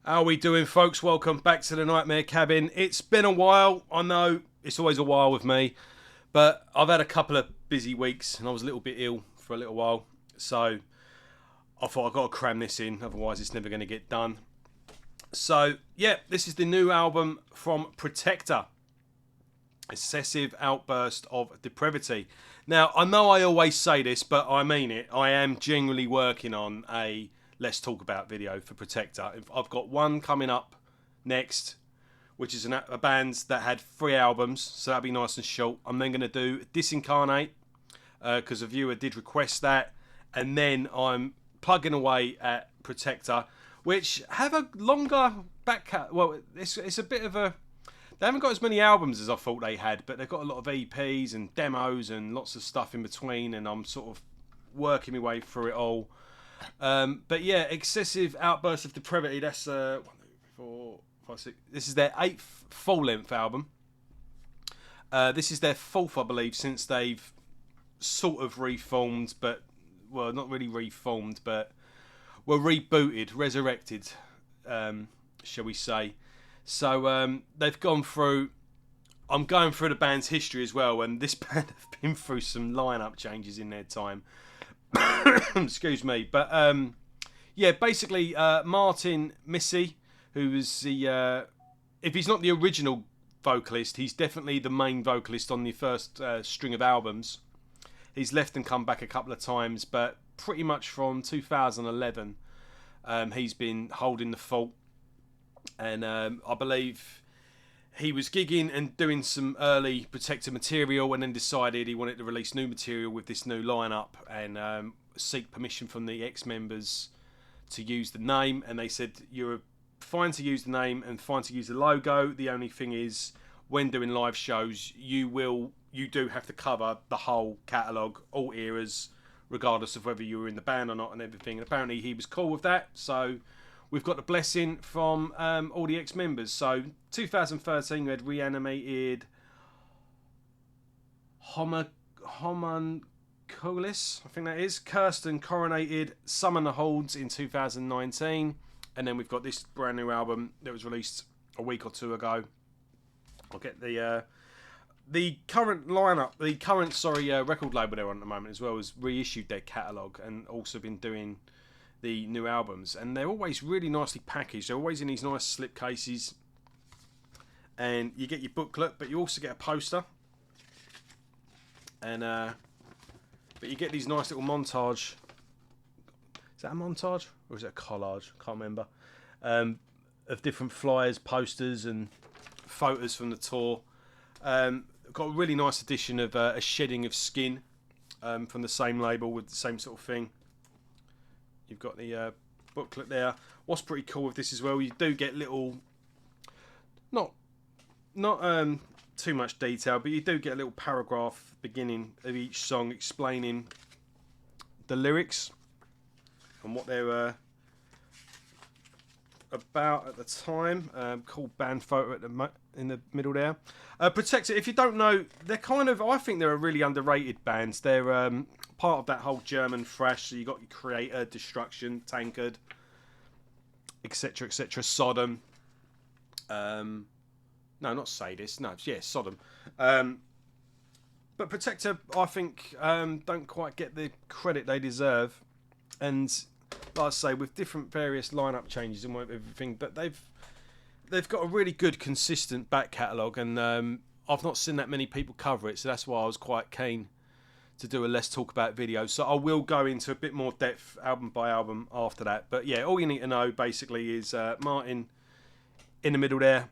How are we doing, folks? Welcome back to the Nightmare Cabin. It's been a while. I know it's always a while with me, but I've had a couple of busy weeks and I was a little bit ill for a little while. So I thought I've got to cram this in, otherwise it's never going to get done. So, yeah, this is the new album from Protector. Excessive Outburst of Depravity. Now, I know I always say this, but I mean it. I am genuinely working on a Let's Talk About video for Protector. I've got one coming up next, which is a band that had 3 albums, so that'll be nice and short. I'm then going to do Disincarnate, because a viewer did request that, and then I'm plugging away at Protector, which have a longer back cat. Well, it's a bit of a... They haven't got as many albums as I thought they had, but they've got a lot of EPs and demos and lots of stuff in between, and I'm sort of working my way through it all. But yeah, Excessive Outburst of Depravity, that's 1, 2, 3, 4, 5, 6. This is their 8th full-length album. This is their 4th, I believe, since they've sort of reformed, but, well, not really reformed, but were rebooted, resurrected, shall we say. So they've gone through... I'm going through the band's history as well, and this band have been through some lineup changes in their time. Excuse me, but yeah, basically Martin Missy, who was the if he's not the original vocalist, he's definitely the main vocalist on the first string of albums. He's left and come back a couple of times, but pretty much from 2011 he's been holding the fort, and I believe he was gigging and doing some early Protector material, and then decided he wanted to release new material with this new lineup and seek permission from the ex-members to use the name. And they said, you're fine to use the name and fine to use the logo. The only thing is, when doing live shows, you do have to cover the whole catalogue, all eras, regardless of whether you were in the band or not and everything. And apparently he was cool with that, so... We've got the blessing from all the ex-members. So, 2013, we had Reanimated Homunculus, I think that is. Kirsten Coronated Summon the Holds in 2019. And then we've got this brand new album that was released a week or two ago. I'll get the current lineup, record label they're on at the moment as well, has reissued their catalogue and also been doing the new albums, and they're always really nicely packaged. They're always in these nice slip cases, and you get your booklet, but you also get a poster, and but you get these nice little montage. Is that a montage or is it a collage? Can't remember. Of different flyers, posters, and photos from the tour. Got a really nice edition of A Shedding of Skin from the same label with the same sort of thing. You've got the booklet there. What's pretty cool with this as well, you do get little, not too much detail, but you do get a little paragraph beginning of each song explaining the lyrics and what they're about at the time. Cool band photo in the middle there. Protector, if you don't know, they're kind of, I think they're a really underrated band. They're part of that whole German Thrash. So you got your Creator, Destruction, Tankard, etc., etc. Sodom. No, not Sadist. No, yeah, Sodom. But Protector, I think, don't quite get the credit they deserve. And like I say, with different various lineup changes and everything, but they've got a really good, consistent back catalogue, and I've not seen that many people cover it, so that's why I was quite keen to do a Let's Talk About video. So I will go into a bit more depth, album by album, after that. But yeah, all you need to know, basically, is Martin in the middle there.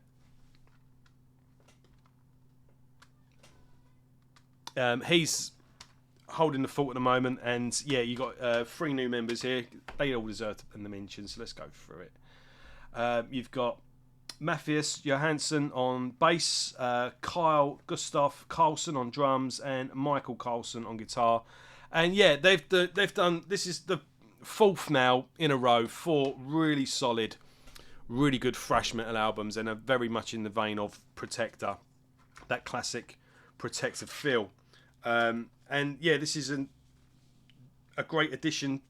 He's holding the fort at the moment, and yeah, you got 3 new members here. They all deserve the mention, so let's go through it. You've got Matthias Johansson on bass, Kyle Gustav Carlson on drums, and Michael Carlson on guitar. And yeah, they've done. This is the 4th now in a row, 4 really solid, really good thrash metal albums, and are very much in the vein of Protector, that classic Protector feel. And yeah, this is a great addition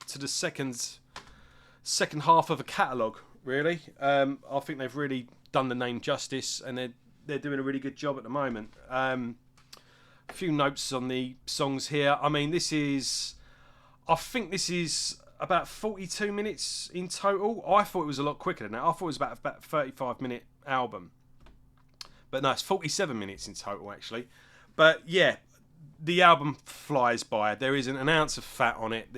to the second half of a catalogue, really. I think they've really done the name justice, and they're doing a really good job at the moment. A few notes on the songs here. I mean, I think this is about 42 minutes in total. I thought it was a lot quicker than that. I thought it was about a 35-minute album. But no, it's 47 minutes in total, actually. But yeah, the album flies by. There isn't an ounce of fat on it.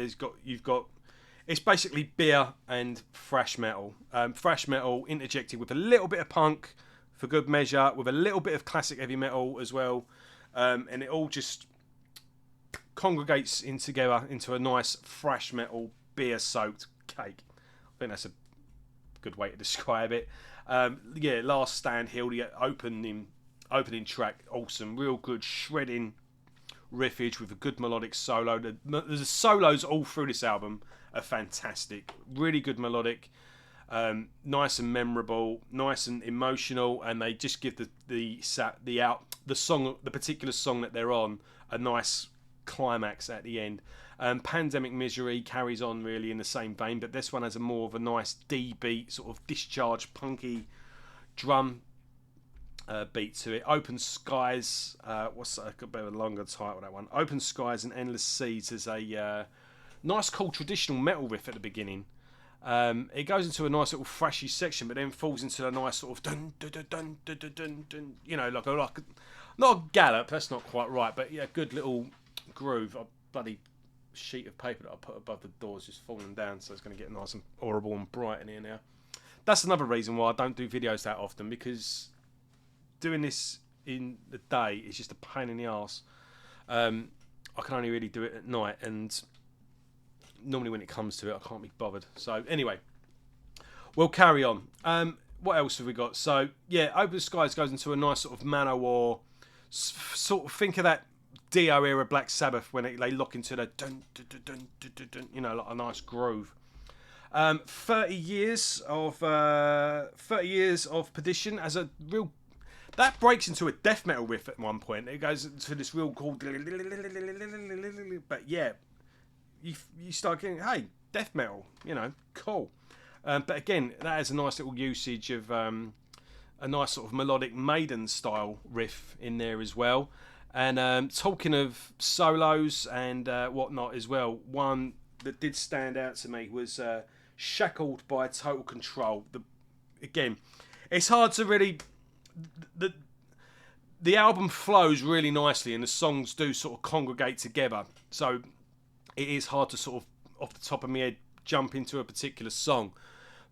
It's basically beer and thrash metal. Thrash metal interjected with a little bit of punk for good measure, with a little bit of classic heavy metal as well. And it all just congregates in together into a nice thrash metal beer-soaked cake. I think that's a good way to describe it. Yeah, Last Stand Hill, the opening track, awesome, real good shredding riffage with a good melodic solo. The solos all through this album are fantastic, really good melodic, nice and memorable, nice and emotional, and they just give the particular song that they're on a nice climax at the end. Pandemic Misery carries on really in the same vein, but this one has more of a nice D beat, sort of discharged punky drum beat to it. Open Skies, what's a bit of a longer title, that one? Open Skies and Endless Seas is a nice, cool traditional metal riff at the beginning. It goes into a nice little thrashy section, but then falls into a nice sort of dun dun dun dun dun dun dun, dun, you know, like not a gallop. That's not quite right, but yeah, good little groove. A bloody sheet of paper that I put above the doors just falling down, so it's going to get nice and horrible and bright in here now. That's another reason why I don't do videos that often, because doing this in the day is just a pain in the arse. I can only really do it at night, and normally when it comes to it, I can't be bothered. So anyway, we'll carry on. What else have we got? So yeah, Open Skies goes into a nice sort of Manowar, sort of think of that Dio era Black Sabbath when they lock into the dun dun dun dun dun dun, dun, you know, like a nice groove. 30 years of Perdition as a real. That breaks into a death metal riff at one point. It goes into this real cool. But yeah, you start getting, hey, death metal, you know, cool. But again, that has a nice little usage of a nice sort of melodic Maiden style riff in there as well. And talking of solos and whatnot as well, one that did stand out to me was Shackled by Total Control. Again, it's hard to really. The album flows really nicely, and the songs do sort of congregate together. So it is hard to sort of, off the top of my head, jump into a particular song.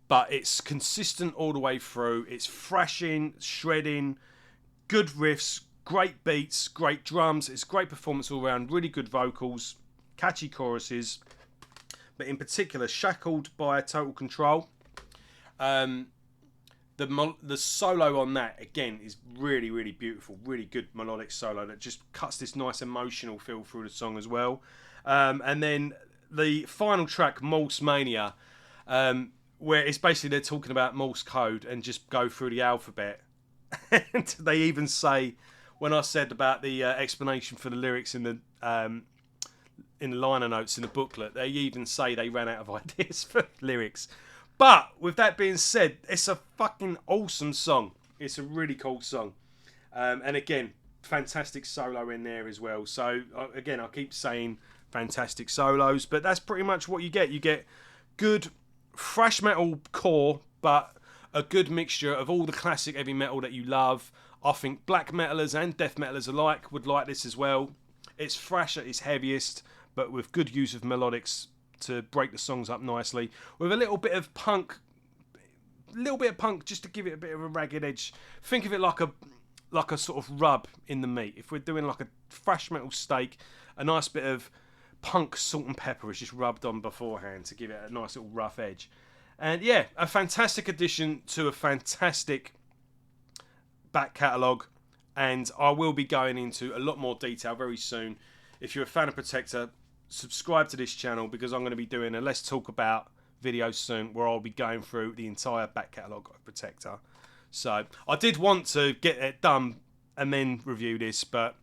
But it's consistent all the way through. It's thrashing, shredding, good riffs, great beats, great drums. It's great performance all around, really good vocals, catchy choruses. But in particular, Shackled by Total Control. The solo on that, again, is really, really beautiful. Really good melodic solo that just cuts this nice emotional feel through the song as well. And then the final track, Morse Mania, where it's basically they're talking about Morse code and just go through the alphabet. And they even say, when I said about the explanation for the lyrics in the liner notes in the booklet, they even say they ran out of ideas for lyrics. But with that being said, it's a fucking awesome song. It's a really cool song. And again, fantastic solo in there as well. So again, I keep saying fantastic solos, but that's pretty much what you get. You get good thrash metal core, but a good mixture of all the classic heavy metal that you love. I think black metalers and death metalers alike would like this as well. It's thrash at its heaviest, but with good use of melodics to break the songs up nicely, with a little bit of punk just to give it a bit of a ragged edge. Think of it like a sort of rub in the meat. If we're doing like a thrash metal steak, a nice bit of punk salt and pepper is just rubbed on beforehand to give it a nice little rough edge. And yeah, a fantastic addition to a fantastic back catalogue, and I will be going into a lot more detail very soon. If you're a fan of Protector, subscribe to this channel, because I'm going to be doing a Let's Talk About video soon where I'll be going through the entire back catalogue of Protector. So I did want to get it done and then review this, but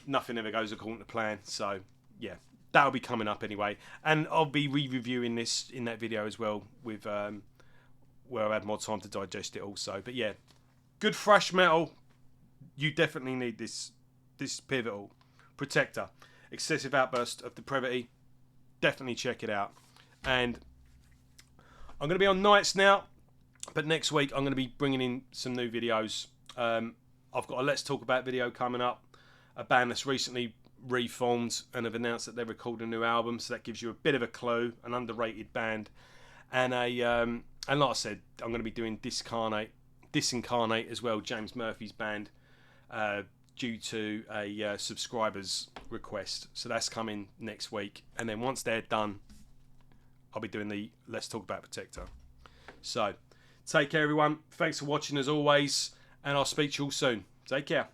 nothing ever goes according to plan. So yeah, that'll be coming up anyway, and I'll be re-reviewing this in that video as well with where I had more time to digest it also. But yeah, good thrash metal. You definitely need this pivotal Protector, Excessive Outburst of Depravity. Definitely check it out. And I'm going to be on nights now, but next week I'm going to be bringing in some new videos. I've got a Let's Talk About video coming up. A band that's recently reformed and have announced that they're recording a new album, so that gives you a bit of a clue. An underrated band, and and like I said, I'm going to be doing Disincarnate as well, James Murphy's band, due to a subscriber's request. So that's coming next week, and then once they're done, I'll be doing the Let's Talk About Protector. So take care, everyone. Thanks for watching as always, and I'll speak to you all soon. Take care.